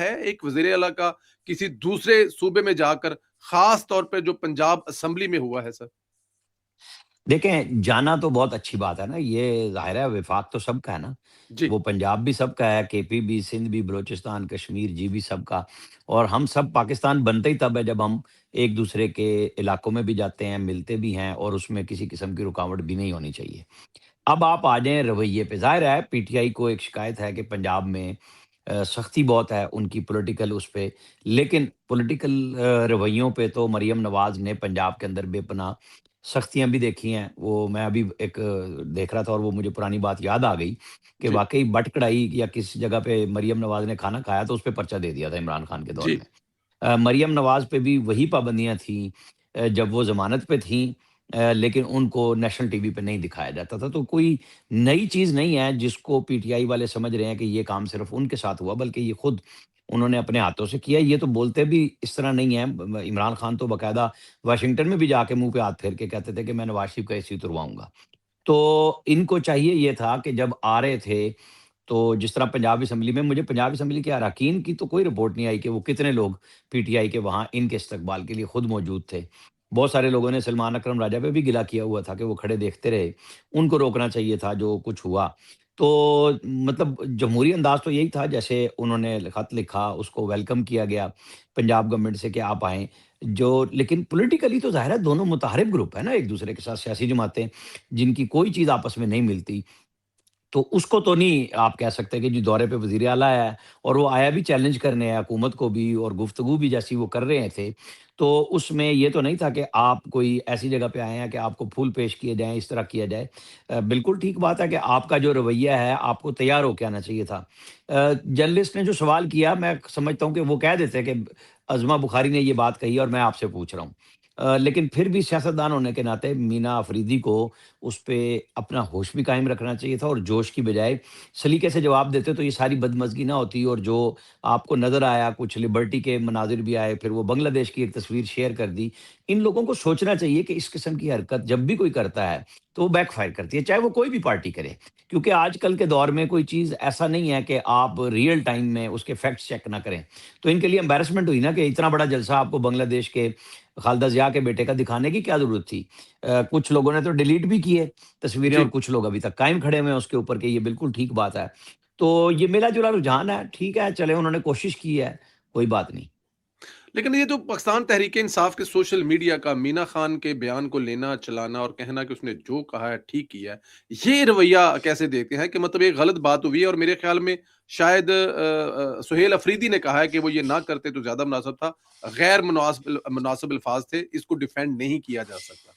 ہے ایک وزیر اعلیٰ کا کسی دوسرے صوبے میں جا کر، خاص طور پہ جو پنجاب اسمبلی میں ہوا ہے سر؟ دیکھیں، جانا تو بہت اچھی بات ہے نا، یہ ظاہر ہے وفاق تو سب کا ہے نا، جی، وہ پنجاب بھی سب کا ہے، کے پی بھی، سندھ بھی، بلوچستان، کشمیر جی بھی سب کا، اور ہم سب پاکستان بنتے ہی تب ہے جب ہم ایک دوسرے کے علاقوں میں بھی جاتے ہیں، ملتے بھی ہیں، اور اس میں کسی قسم کی رکاوٹ بھی نہیں ہونی چاہیے۔ اب آپ آ جائیں رویے پہ، ظاہر ہے پی ٹی آئی کو ایک شکایت ہے کہ پنجاب میں سختی بہت ہے ان کی پولیٹیکل اس پہ، لیکن پولیٹیکل رویوں پہ تو مریم نواز نے پنجاب کے اندر بے پناہ سختیاں بھی دیکھی ہیں۔ وہ میں ابھی ایک دیکھ رہا تھا اور وہ مجھے پرانی بات یاد آ گئی کہ جی، واقعی بٹ کڑائی یا کس جگہ پہ مریم نواز نے کھانا کھایا تو اس پہ پرچہ دے دیا تھا عمران خان کے دور جی، میں۔ مریم نواز پہ بھی وہی پابندیاں تھیں جب وہ ضمانت پہ تھیں، لیکن ان کو نیشنل ٹی وی پہ نہیں دکھایا جاتا تھا۔ تو کوئی نئی چیز نہیں ہے جس کو پی ٹی آئی والے سمجھ رہے ہیں کہ یہ کام صرف ان کے ساتھ ہوا، بلکہ یہ خود انہوں نے اپنے ہاتھوں سے کیا۔ یہ تو بولتے بھی اس طرح نہیں ہیں، عمران خان تو باقاعدہ واشنگٹن میں بھی جا کے منہ پہ ہاتھ پھیر کے کہتے تھے کہ میں نواز شریف کا ایسی اترواؤں گا۔ تو ان کو چاہیے یہ تھا کہ جب آ رہے تھے تو جس طرح پنجاب اسمبلی میں، مجھے پنجاب اسمبلی کے اراکین کی تو کوئی رپورٹ نہیں آئی کہ وہ کتنے لوگ پی ٹی آئی کے وہاں ان کے استقبال کے لیے خود موجود تھے۔ بہت سارے لوگوں نے سلمان اکرم راجہ پہ بھی گلہ کیا ہوا تھا کہ وہ کھڑے دیکھتے رہے، ان کو روکنا چاہیے تھا جو کچھ ہوا۔ تو مطلب جمہوری انداز تو یہی تھا، جیسے انہوں نے خط لکھا اس کو ویلکم کیا گیا پنجاب گورنمنٹ سے کہ آپ آئیں۔ جو لیکن پولیٹیکلی تو ظاہر ہے دونوں متحارب گروپ ہے نا ایک دوسرے کے ساتھ، سیاسی جماعتیں جن کی کوئی چیز آپس میں نہیں ملتی، تو اس کو تو نہیں آپ کہہ سکتے کہ جی دورے پہ وزیر اعلیٰ آیا ہے، اور وہ آیا بھی چیلنج کرنے ہے حکومت کو بھی، اور گفتگو بھی جیسی وہ کر رہے تھے، تو اس میں یہ تو نہیں تھا کہ آپ کوئی ایسی جگہ پہ آئے ہیں کہ آپ کو پھول پیش کیے جائیں، اس طرح کیا جائے۔ بالکل ٹھیک بات ہے کہ آپ کا جو رویہ ہے آپ کو تیار ہو کے آنا چاہیے تھا۔ جرنلسٹ نے جو سوال کیا، میں سمجھتا ہوں کہ وہ کہہ دیتے کہ عظمہ بخاری نے یہ بات کہی اور میں آپ سے پوچھ رہا ہوں۔ لیکن پھر بھی سیاستدان ہونے کے ناطے مینا افریدی کو اس پہ اپنا ہوش بھی قائم رکھنا چاہیے تھا، اور جوش کی بجائے سلیقے سے جواب دیتے تو یہ ساری بدمزگی نہ ہوتی، اور جو آپ کو نظر آیا کچھ لبرٹی کے مناظر بھی آئے، پھر وہ بنگلہ دیش کی ایک تصویر شیئر کر دی۔ ان لوگوں کو سوچنا چاہیے کہ اس قسم کی حرکت جب بھی کوئی کرتا ہے تو وہ بیک فائر کرتی ہے، چاہے وہ کوئی بھی پارٹی کرے، کیونکہ آج کل کے دور میں کوئی چیز ایسا نہیں ہے کہ آپ ریئل ٹائم میں اس کے فیکٹس چیک نہ کریں۔ تو ان کے لیے امبیرسمنٹ ہوئی نا کہ اتنا بڑا جلسہ آپ کو بنگلہ دیش کے خالدہ ضیاء کے بیٹے کا دکھانے کی کیا ضرورت تھی؟ کچھ لوگوں نے تو ڈیلیٹ بھی کیے تصویریں، جی۔ اور کچھ لوگ ابھی تک قائم کھڑے ہوئے ہیں اس کے اوپر کہ یہ بالکل ٹھیک بات ہے۔ تو یہ ملا جلا رجحان ہے، ٹھیک ہے، چلے انہوں نے کوشش کی ہے، کوئی بات نہیں۔ لیکن یہ جو پاکستان تحریک انصاف کے سوشل میڈیا کا مینا خان کے بیان کو لینا چلانا اور کہنا کہ اس نے جو کہا ہے ٹھیک کیا ہے، یہ رویہ کیسے دیکھتے ہیں کہ مطلب ایک غلط بات ہوئی ہے، اور میرے خیال میں شاید سہیل افریدی نے کہا ہے کہ وہ یہ نہ کرتے تو زیادہ مناسب تھا، غیر مناسب الفاظ تھے، اس کو ڈیفینڈ نہیں کیا جا سکتا۔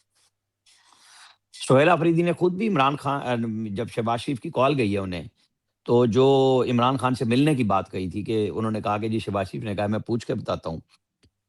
سہیل آفریدی نے خود بھی عمران خان جب شہباز شریف کی کال گئی ہے انہیں، تو جو عمران خان سے ملنے کی بات کہی تھی کہ انہوں نے کہا کہ جی شہباز شریف نے کہا میں پوچھ کے بتاتا ہوں،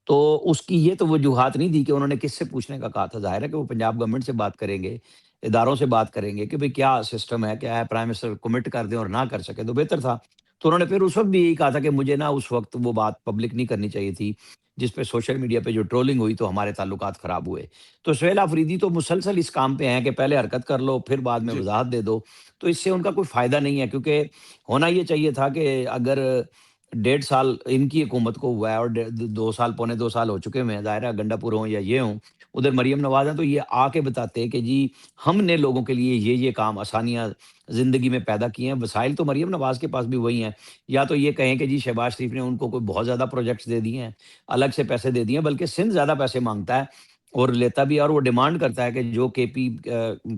تو اس کی یہ تو وجوہات نہیں دی کہ انہوں نے کس سے پوچھنے کا کہا تھا۔ ظاہر ہے کہ وہ پنجاب گورنمنٹ سے بات کریں گے، اداروں سے بات کریں گے کہ بھئی کیا سسٹم ہے، کیا ہے، پرائم منسٹر کمٹ کر دیں اور نہ کر سکے تو بہتر تھا۔ تو انہوں نے پھر اس وقت بھی یہی کہا تھا کہ مجھے نا اس وقت وہ بات پبلک نہیں کرنی چاہیے تھی، جس پہ سوشل میڈیا پہ جو ٹرولنگ ہوئی تو ہمارے تعلقات خراب ہوئے۔ تو سہیل آفریدی تو مسلسل اس کام پہ ہیں کہ پہلے حرکت کر لو پھر بعد میں جی، وضاحت دے دو، تو اس سے ان کا کوئی فائدہ نہیں ہے، کیونکہ ہونا یہ چاہیے تھا کہ اگر 1.5 سال ان کی حکومت کو ہوا ہے اور 2 سال پونے 2 سال ہو چکے ہوئے ہیں، ظاہر ہے گنڈا پور ہوں یا یہ ہوں، ادھر مریم نواز ہیں، تو یہ آ کے بتاتے کہ جی ہم نے لوگوں کے لیے یہ کام آسانیاں زندگی میں پیدا کی ہیں۔ وسائل تو مریم نواز کے پاس بھی وہی ہیں، یا تو یہ کہیں کہ جی شہباز شریف نے ان کو کوئی بہت زیادہ پروجیکٹس دے دیے ہیں، الگ سے پیسے دے دیے ہیں، بلکہ سندھ زیادہ پیسے مانگتا ہے اور لیتا بھی ہے، اور وہ ڈیمانڈ کرتا ہے کہ جو کے پی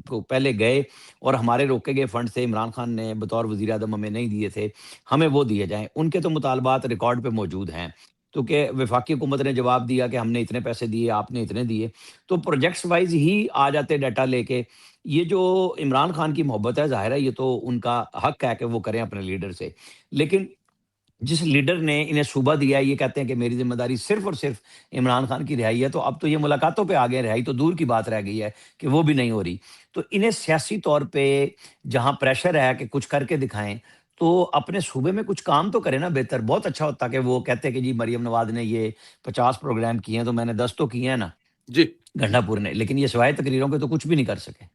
کو پہلے گئے اور ہمارے روکے گئے فنڈ تھے، عمران خان نے بطور وزیر اعظم ہمیں نہیں دیے تھے، ہمیں وہ دیے جائیں۔ ان کے تو مطالبات ریکارڈ پہ موجود ہیں، کیونکہ وفاقی حکومت نے جواب دیا کہ ہم نے اتنے پیسے دیے، آپ نے اتنے دیے، تو پروجیکٹس وائز ہی آ جاتے ڈیٹا لے کے۔ یہ جو عمران خان کی محبت ہے، ظاہر ہے یہ تو ان کا حق ہے کہ وہ کریں اپنے لیڈر سے، لیکن جس لیڈر نے انہیں صوبہ دیا ہے، یہ کہتے ہیں کہ میری ذمہ داری صرف اور صرف عمران خان کی رہائی ہے، تو اب تو یہ ملاقاتوں پہ آ گئے، رہائی تو دور کی بات رہ گئی ہے کہ وہ بھی نہیں ہو رہی۔ تو انہیں سیاسی طور پہ جہاں پریشر ہے کہ کچھ کر کے دکھائیں، تو اپنے صوبے میں کچھ کام تو کریں نا بہتر۔ بہت اچھا ہوتا کہ وہ کہتے کہ جی مریم نواز نے یہ 50 پروگرام کیے ہیں تو میں نے 10 تو کیے ہیں نا جی۔ گنڈا پور نے، لیکن یہ سوائے تقریروں کے تو کچھ بھی نہیں کر سکے۔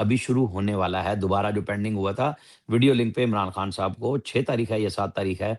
ابھی شروع ہونے والا ہے، دوبارہ جو پینڈنگ ہوا تھا، ویڈیو لنک پہ عمران خان صاحب کو 6 تاریخ ہے یا 7 تاریخ ہے،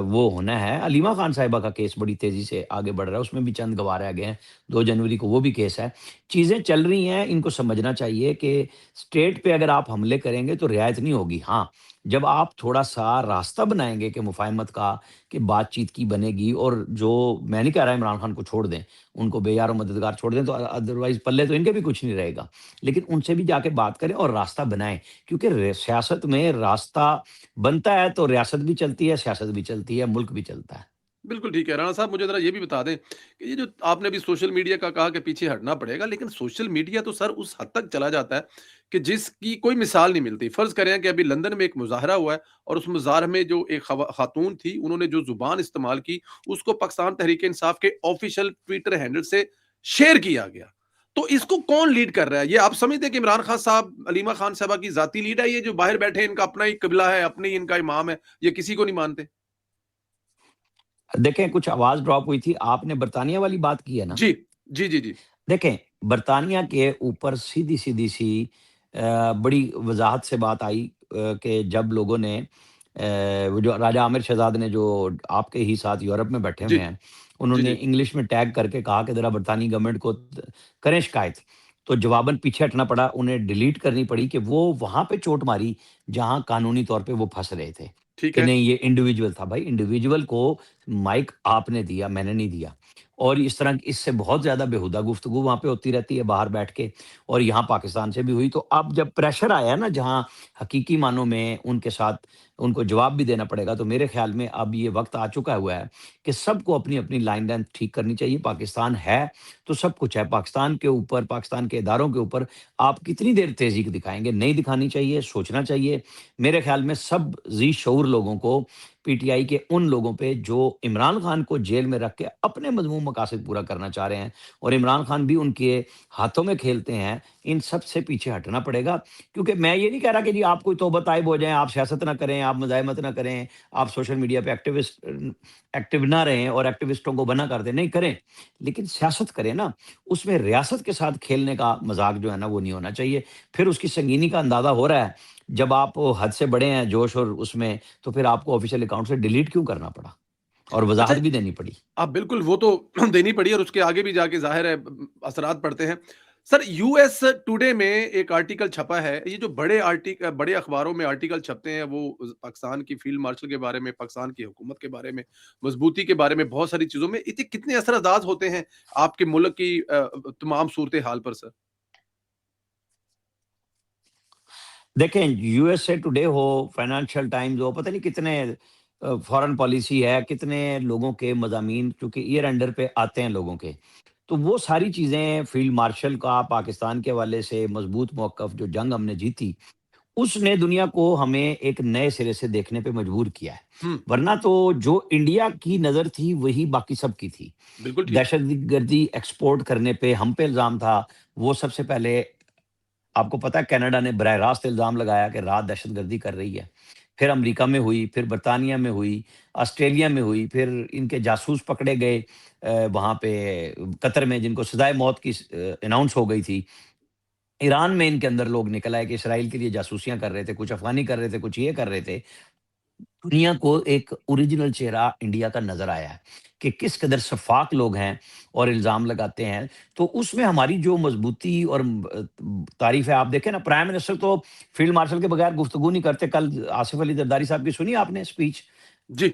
وہ ہونا ہے۔ علیمہ خان صاحبہ کا کیس بڑی تیزی سے آگے بڑھ رہا ہے، اس میں بھی چند گواہ رہ گئے ہیں، 2 جنوری کو وہ بھی کیس ہے۔ چیزیں چل رہی ہیں، ان کو سمجھنا چاہیے کہ اسٹیٹ پہ اگر آپ حملے کریں گے تو رعایت نہیں ہوگی۔ ہاں، جب آپ تھوڑا-سا راستہ بنائیں گے کہ مفاہمت کا، کہ بات چیت کی بنے گی، اور جو میں نہیں کہہ رہا عمران خان کو چھوڑ دیں، ان کو بے یار و مددگار چھوڑ دیں، تو ادروائز پلے تو ان کے بھی کچھ نہیں رہے گا۔ لیکن ان سے بھی جا کے بات کریں اور راستہ بنائیں، کیونکہ سیاست میں راستہ بنتا ہے تو ریاست بھی چلتی ہے، سیاست بھی چلتی ہے، ملک بھی چلتا ہے۔ بالکل ٹھیک ہے۔ رانا صاحب مجھے ذرا یہ بھی بتا دیں کہ یہ جو آپ نے ابھی سوشل میڈیا کا کہا کہ پیچھے ہٹنا پڑے گا، لیکن سوشل میڈیا تو سر اس حد تک چلا جاتا ہے کہ جس کی کوئی مثال نہیں ملتی۔ فرض کریں کہ ابھی لندن میں ایک مظاہرہ ہوا ہے اور اس مظاہرے میں جو ایک خاتون تھی، انہوں نے جو زبان استعمال کی، اس کو پاکستان تحریک انصاف کے آفیشیل ٹویٹر ہینڈل سے شیئر کیا گیا۔ تو اس کو کون لیڈ کر رہا ہے؟ یہ آپ سمجھتے ہیں کہ عمران خان صاحب، علیمہ خان صاحبہ کی ذاتی لیڈ ہے؟ یہ جو باہر بیٹھے ہیں، ان کا اپنا ہی قبلہ ہے، اپنے ہی ان کا امام ہے، یہ کسی کو نہیں مانتے؟ دیکھیں، کچھ آواز ڈراپ ہوئی تھی، آپ نے برطانیہ والی بات کی ہے نا؟ جی، جی، جی، جی، دیکھیں، برطانیہ کے اوپر سیدھی سی بڑی وضاحت سے بات آئی، کہ جب لوگوں نے وہ جو راجہ عامر شہزاد نے، جو آپ کے ہی ساتھ یورپ میں بیٹھے جی، ہوئے ہیں، انہوں جی، نے جی، انگلش میں ٹیگ کر کے کہا کہ ذرا برطانوی گورنمنٹ کو کریں شکایت، تو جواباً پیچھے ہٹنا پڑا، انہیں ڈیلیٹ کرنی پڑی، کہ وہ وہاں پہ چوٹ ماری جہاں قانونی طور پہ وہ پھنس رہے تھے، ٹھیک کہ ہے۔ نہیں یہ انڈیویجول تھا۔ بھائی، انڈیویجول کو مائک آپ نے دیا، میں نے نہیں دیا، اور اس طرح اس سے بہت زیادہ بےہودہ گفتگو وہاں پہ ہوتی رہتی ہے باہر بیٹھ کے، اور یہاں پاکستان سے بھی ہوئی۔ تو اب جب پریشر آیا نا، جہاں حقیقی معنوں میں ان کے ساتھ ان کو جواب بھی دینا پڑے گا، تو میرے خیال میں اب یہ وقت آ چکا ہوا ہے کہ سب کو اپنی اپنی لائن لینتھ ٹھیک کرنی چاہیے۔ پاکستان ہے تو سب کچھ ہے، پاکستان کے اوپر، پاکستان کے اداروں کے اوپر آپ کتنی دیر تیزی دکھائیں گے؟ نہیں دکھانی چاہیے، سوچنا چاہیے۔ میرے خیال میں سب ذی شعور لوگوں کو، پی ٹی آئی کے ان لوگوں پہ جو عمران خان کو جیل میں رکھ کے اپنے مذموم مقاصد پورا کرنا چاہ رہے ہیں، اور عمران خان بھی ان کے ہاتھوں میں کھیلتے ہیں، ان سب سے پیچھے ہٹنا پڑے گا۔ کیونکہ میں یہ نہیں کہہ رہا کہ جی آپ کوئی توبہ طائب ہو جائیں، آپ سیاست نہ کریں، آپ مزاحمت نہ کریں، آپ سوشل میڈیا پہ ایکٹیو نہ رہیں اور ایکٹیوسٹوں کو بنا کر دیں، نہیں کریں، لیکن سیاست کریں نا۔ اس میں ریاست کے ساتھ کھیلنے کا مذاق جو ہے نا، وہ نہیں ہونا چاہیے۔ پھر اس کی سنگینی کا اندازہ ہو رہا ہے، جب آپ حد سے بڑے ہیں جوش اور اس میں، تو پھر آپ کو آفیشیل اکاؤنٹ سے ڈیلیٹ کیوں کرنا پڑا، اور اچھا، وضاحت بھی دینی پڑی۔ آپ بالکل وہ تو دینی پڑی اور اس کے آگے بھی جا کے ظاہر ہے اثرات پڑتے ہیں۔ سر، یو ایس ٹوڈے میں ایک آرٹیکل چھپا ہے، یہ جو بڑے اخباروں میں آرٹیکل چھپتے ہیں، وہ پاکستان کی فیلڈ مارشل کے بارے میں، پاکستان کی حکومت کے بارے میں، مضبوطی کے بارے میں، بہت ساری چیزوں میں، یہ کتنے اثر انداز ہوتے ہیں آپ کے ملک کی تمام صورتحال پر سر؟ دیکھیں، یو ایس اے ٹوڈے ہو، فائنانشل ٹائمز ہو، پتہ نہیں کتنے فارن پالیسی ہے، کتنے لوگوں کے مضامین چونکہ ایئر اینڈر پہ آتے ہیں لوگوں کے، تو وہ ساری چیزیں فیلڈ مارشل کا پاکستان کے حوالے سے مضبوط موقف، جو جنگ ہم نے جیتی، اس نے دنیا کو ہمیں ایک نئے سرے سے دیکھنے پہ مجبور کیا ہے۔ ہوں، ورنہ تو جو انڈیا کی نظر تھی وہی باقی سب کی تھی۔ بالکل ٹھیک۔ دہشت گردی ایکسپورٹ کرنے پہ ہم پہ الزام تھا، وہ سب سے پہلے آپ کو پتا ہے کینیڈا نے براہ راست الزام لگایا کہ رات دہشت گردی کر رہی ہے۔ پھر امریکہ میں ہوئی، پھر برطانیہ میں ہوئی، آسٹریلیا میں ہوئی، پھر ان کے جاسوس پکڑے گئے وہاں پہ قطر میں، جن کو سزائے موت کی اناؤنس ہو گئی تھی۔ ایران میں ان کے اندر لوگ نکل آئے کہ اسرائیل کے لیے جاسوسیاں کر رہے تھے، کچھ افغانی کر رہے تھے، کچھ یہ کر رہے تھے۔ دنیا کو ایک اوریجنل چہرہ انڈیا کا نظر آیا ہے کہ کس قدر شفاق لوگ ہیں اور الزام لگاتے ہیں۔ تو اس میں ہماری جو مضبوطی اور تعریف ہے، آپ دیکھیں نا، پرائم منسٹر تو فیلڈ مارشل کے بغیر گفتگو نہیں کرتے۔ کل آصف علی زرداری صاحب کی سنی آپ نے اسپیچ؟ جی،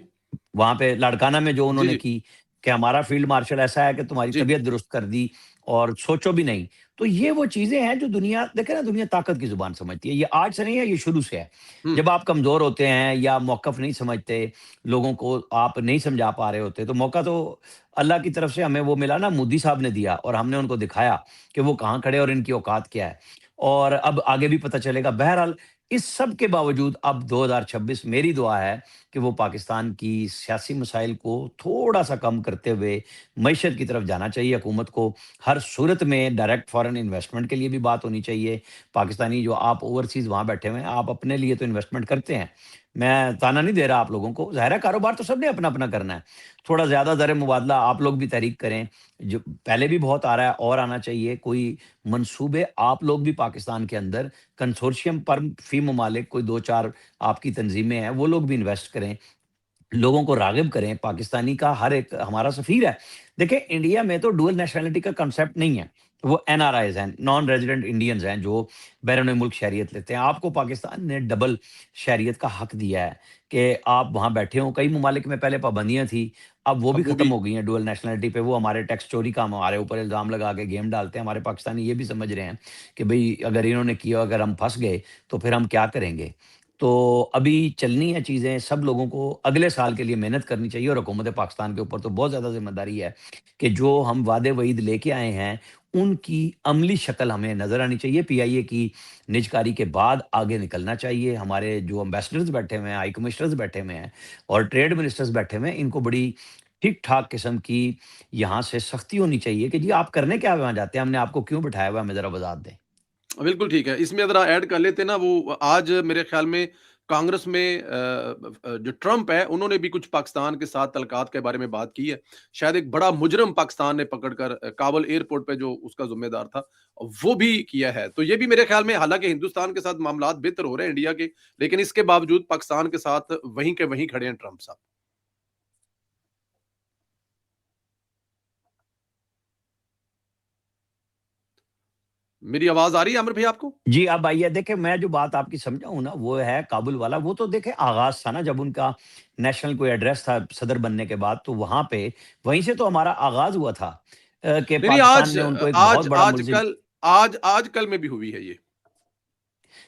وہاں پہ لاڑکانہ میں جو انہوں جی، نے جی، کی، کہ ہمارا فیلڈ مارشل ایسا ہے کہ تمہاری جی، طبیعت درست کر دی اور سوچو بھی نہیں۔ تو یہ وہ چیزیں ہیں جو دنیا، دیکھیں نا، دنیا طاقت کی زبان سمجھتی ہے۔ یہ آج سے نہیں ہے، یہ شروع سے ہے۔ ہوں، جب آپ کمزور ہوتے ہیں یا موقف نہیں سمجھتے، لوگوں کو آپ نہیں سمجھا پا رہے ہوتے، تو موقع تو اللہ کی طرف سے ہمیں وہ ملا نا، مودی صاحب نے دیا، اور ہم نے ان کو دکھایا کہ وہ کہاں کھڑے اور ان کی اوقات کیا ہے، اور اب آگے بھی پتہ چلے گا۔ بہرحال، اس سب کے باوجود اب 2026 میری دعا ہے کہ وہ پاکستان کی سیاسی مسائل کو تھوڑا سا کم کرتے ہوئے معیشت کی طرف جانا چاہیے حکومت کو۔ ہر صورت میں ڈائریکٹ فارن انویسٹمنٹ کے لیے بھی بات ہونی چاہیے۔ پاکستانی جو آپ اوورسیز وہاں بیٹھے ہوئے ہیں، آپ اپنے لیے تو انویسٹمنٹ کرتے ہیں، میں تانا نہیں دے رہا آپ لوگوں کو، ظاہر ہے کاروبار تو سب نے اپنا-اپنا کرنا ہے۔ تھوڑا زیادہ زر مبادلہ آپ لوگ بھی تحریک کریں، جو پہلے بھی بہت آ رہا ہے اور آنا چاہیے۔ کوئی منصوبے آپ لوگ بھی پاکستان کے اندر کنسورشیم پر فی ممالک کوئی 2-4 آپ کی تنظیمیں ہیں، وہ لوگ بھی انویسٹ کریں۔ لوگوں کو راغب کریں، پاکستانی کا ہر ایک ہمارا سفیر ہے۔ دیکھیں انڈیا میں تو ڈوئل نیشنلٹی کا کنسیپٹ نہیں ہے، وہ این آر آئیز ہیں، نان ریزیڈنٹ انڈینز ہیں جو بیرون ملک شہریت لیتے ہیں۔ آپ کو پاکستان نے ڈبل شہریت کا حق دیا ہے کہ آپ وہاں بیٹھے ہوں۔ کئی ممالک میں پہلے پابندیاں تھیں، اب وہ بھی اب وہ ختم بھی ہو گئی ہیں ڈوئل نیشنلٹی پہ۔ وہ ہمارے ٹیکس چوری کا ہمارے اوپر الزام لگا کے گیم ڈالتے ہیں۔ ہمارے پاکستانی یہ بھی سمجھ رہے ہیں کہ بھئی اگر انہوں نے کیا، اگر ہم پھنس گئے تو پھر ہم کیا کریں گے؟ تو ابھی چلنی ہے چیزیں، سب لوگوں کو اگلے سال کے لیے محنت کرنی چاہیے، اور حکومت پاکستان کے اوپر تو بہت زیادہ ذمہ داری ہے کہ جو ہم وعدے وعید لے کے آئے ہیں ان کی عملی شکل ہمیں نظر آنی چاہیے۔ پی آئی اے کی نجکاری کے بعد آگے نکلنا چاہیے۔ ہمارے جو امبیسڈرز بیٹھے ہوئے ہیں، ہائی کمشنرز بیٹھے ہوئے ہیں اور ٹریڈ منسٹرز بیٹھے ہوئے ہیں، ان کو بڑی ٹھیک ٹھاک قسم کی یہاں سے سختی ہونی چاہیے کہ جی آپ کرنے کیا وہاں جاتے ہیں، ہم نے آپ کو کیوں بٹھایا ہوا ہے، ہمیں ذرا وضاحت دیں۔ بالکل ٹھیک ہے۔ اس میں ذرا ایڈ کر لیتے نا، وہ آج میرے خیال میں کانگریس میں جو ٹرمپ ہے انہوں نے بھی کچھ پاکستان کے ساتھ تعلقات کے بارے میں بات کی ہے۔ شاید ایک بڑا مجرم پاکستان نے پکڑ کر کابل ایئرپورٹ پہ جو اس کا ذمہ دار تھا وہ بھی کیا ہے۔ تو یہ بھی میرے خیال میں، حالانکہ ہندوستان کے ساتھ معاملات بہتر ہو رہے ہیں انڈیا کے، لیکن اس کے باوجود پاکستان کے ساتھ وہیں کے وہیں کھڑے ہیں ٹرمپ صاحب۔ میری آواز آ رہی ہے عامر بھائی آپ کو؟ جی، اب آئیے دیکھیں میں جو بات آپ کی سمجھا ہوں نا وہ ہے کابل والا، وہ تو دیکھیں آغاز تھا نا جب ان کا نیشنل کوئی ایڈریس تھا صدر بننے کے بعد، تو وہاں پہ وہیں سے تو ہمارا آغاز ہوا تھا کہ نہیں نہیں، پاکستان نے ان کو ایک بہت بڑا آج ملزم۔ کل، آج کل میں بھی ہوئی ہے یہ۔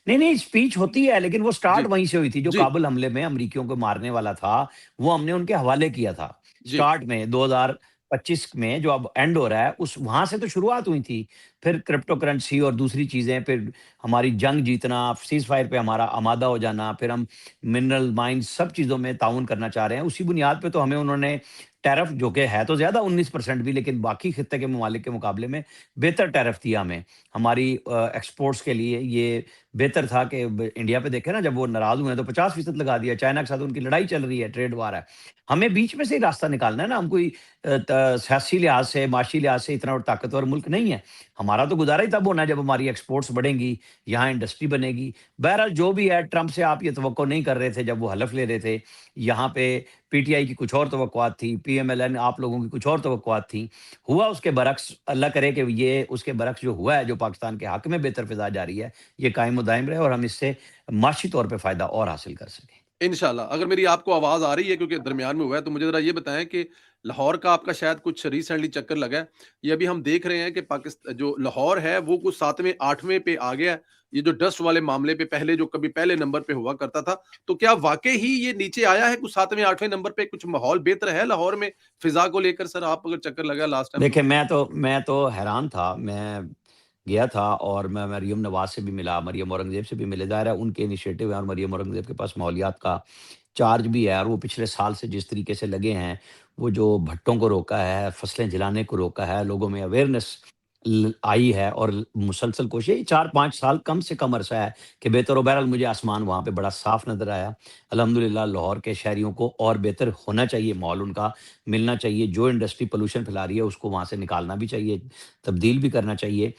نہیں نہیں اسپیچ ہوتی ہے لیکن وہ جی سٹارٹ وہیں سے ہوئی تھی، جو جی کابل حملے میں امریکیوں کو مارنے والا تھا وہ ہم نے ان کے حوالے کیا تھا جی سٹارٹ میں 2025 میں، جو اب اینڈ ہو رہا ہے اس وہاں سے تو شروعات ہوئی تھی۔ پھر کرپٹو کرنسی اور دوسری چیزیں، پھر ہماری جنگ جیتنا، سیز فائر پہ ہمارا آمادہ ہو جانا، پھر ہم منرل مائنز سب چیزوں میں تعاون کرنا چاہ رہے ہیں۔ اسی بنیاد پہ تو ہمیں انہوں نے ٹیرف، جو کہ ہے تو زیادہ 19% بھی، لیکن باقی خطے کے ممالک کے مقابلے میں بہتر ٹیرف دیا ہمیں ہماری ایکسپورٹس کے لیے۔ یہ بہتر تھا کہ انڈیا پہ دیکھیں نا، جب وہ ناراض ہوئے ہیں تو 50% لگا دیا۔ چائنا کے ساتھ ان کی لڑائی چل رہی ہے، ٹریڈ وار ہے۔ ہمیں بیچ میں سے ہی راستہ نکالنا ہے نا، ہم کوئی سیاسی لحاظ سے، معاشی لحاظ سے اتنا طاقتور ملک نہیں ہے۔ ہمارا تو گزارا ہی تب ہونا ہے جب ہماری ایکسپورٹس بڑھیں گی، یہاں انڈسٹری بنے گی۔ بہرحال جو بھی ہے، ٹرمپ سے آپ یہ توقع نہیں کر رہے تھے جب وہ حلف لے رہے تھے یہاں پہ۔ پی ٹی آئی کی کچھ اور توقعات تھی، پی ایم ایل این آپ لوگوں کی کچھ اور توقعات تھیں، ہوا اس کے برعکس۔ اللہ کرے کہ یہ اس کے برعکس جو ہوا ہے، جو پاکستان کے حق میں بہتر فضا جاری ہے، یہ قائم و دائم رہے اور ہم اس سے معاشی طور پہ فائدہ اور حاصل کر سکیں۔ انشاءاللہ۔ اگر میری آپ کو آواز آ رہی ہے کیونکہ درمیان میں ہوا ہے، تو مجھے ذرا یہ بتائیں کہ لاہور کا آپ کا شاید کچھ ریسنٹلی چکر لگا ہے۔ یہ ابھی ہم دیکھ رہے ہیں کہ پاکستان جو لاہور ہے وہ کچھ 7ویں 8ویں پہ آ گیا ہے۔ یہ جو ڈسٹ والے معاملے پہ پہلے جو کبھی پہلے نمبر پہ ہوا کرتا تھا، تو کیا واقعی ہی یہ نیچے آیا ہے؟ کچھ 7ویں 8ویں نمبر پہ کچھ ماحول بہتر ہے لاہور میں فضا کو لے کر؟ سر آپ اگر چکر لگا لاسٹ ٹائم تو دیکھیں میں تو حیران تھا، میں گیا تھا اور میں مریم نواز سے بھی ملا، مریم اورنگزیب سے بھی ملے۔ ظاہر ہے ان کے انیشیٹو ہے اور مریم اورنگزیب کے پاس ماحولیات کا چارج بھی ہے، اور وہ پچھلے سال سے جس طریقے سے لگے ہیں، وہ جو بھٹوں کو روکا ہے، فصلیں جلانے کو روکا ہے، لوگوں میں اویئرنیس آئی ہے، اور مسلسل کوشش، یہ 4-5 سال کم سے کم عرصہ ہے کہ بہتر ہو۔ بہرحال مجھے آسمان وہاں پہ بڑا صاف نظر آیا۔ الحمدللہ لاہور کے شہریوں کو اور بہتر ہونا چاہیے، ماحول ان کا ملنا چاہیے۔ جو انڈسٹری پولوشن پھیلا رہی ہے اس کو وہاں سے نکالنا بھی چاہیے، تبدیل بھی کرنا چاہیے۔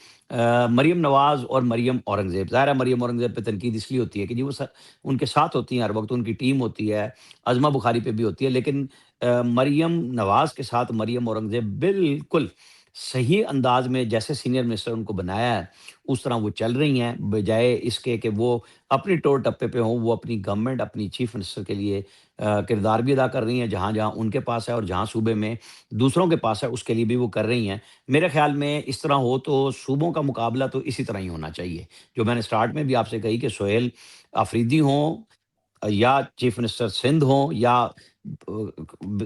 مریم نواز اور مریم اورنگزیب، ظاہر ہے مریم اورنگزیب پہ تنقید اس لیے ہوتی ہے کہ جی وہ ان کے ساتھ ہوتی ہیں ہر وقت، ان کی ٹیم ہوتی ہے، عظمہ بخاری پہ بھی ہوتی ہے، لیکن مریم نواز کے ساتھ مریم اورنگزیب بالکل صحیح انداز میں جیسے سینئر منسٹر ان کو بنایا ہے اس طرح وہ چل رہی ہیں، بجائے اس کے کہ وہ اپنی ٹور ٹپے پہ ہوں۔ وہ اپنی گورنمنٹ، اپنی چیف منسٹر کے لیے کردار بھی ادا کر رہی ہیں، جہاں جہاں ان کے پاس ہے اور جہاں صوبے میں دوسروں کے پاس ہے اس کے لیے بھی وہ کر رہی ہیں۔ میرے خیال میں اس طرح ہو تو صوبوں کا مقابلہ تو اسی طرح ہی ہونا چاہیے، جو میں نے سٹارٹ میں بھی آپ سے کہی کہ سہیل آفریدی ہوں یا چیف منسٹر سندھ ہوں، یا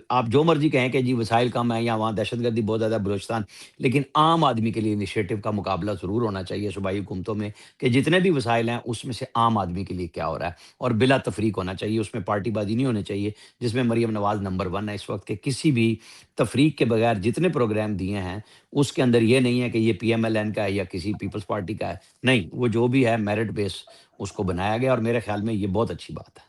آپ جو مرضی کہیں کہ جی وسائل کم ہیں یا وہاں دہشت گردی بہت زیادہ بلوچستان، لیکن عام آدمی کے لیے انیشیٹو کا مقابلہ ضرور ہونا چاہیے صوبائی حکومتوں میں، کہ جتنے بھی وسائل ہیں اس میں سے عام آدمی کے لیے کیا ہو رہا ہے، اور بلا تفریق ہونا چاہیے، اس میں پارٹی بازی نہیں ہونی چاہیے، جس میں مریم نواز نمبر 1 ہے اس وقت، کہ کسی بھی تفریق کے بغیر جتنے پروگرام دیے ہیں اس کے اندر یہ نہیں ہے کہ یہ پی ایم ایل این کا ہے یا کسی پیپلز پارٹی کا ہے، نہیں، وہ جو بھی ہے میرٹ بیس اس کو بنایا گیا، اور میرے خیال میں یہ بہت اچھی بات ہے۔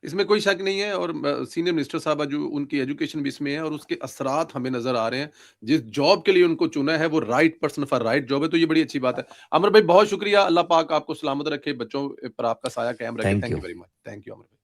اس میں کوئی شک نہیں ہے، اور سینئر منسٹر صاحبہ جو ان کی ایجوکیشن بھی اس میں ہے، اور اس کے اثرات ہمیں نظر آ رہے ہیں۔ جس جاب کے لیے ان کو چنا ہے وہ right person for right job ہے، تو یہ بڑی اچھی بات ہے۔ عمر بھائی بہت شکریہ، اللہ پاک آپ کو سلامت رکھے، بچوں پر آپ کا سایہ قائم رکھے۔ Thank thank you. You very much, thank you Umar بھائی۔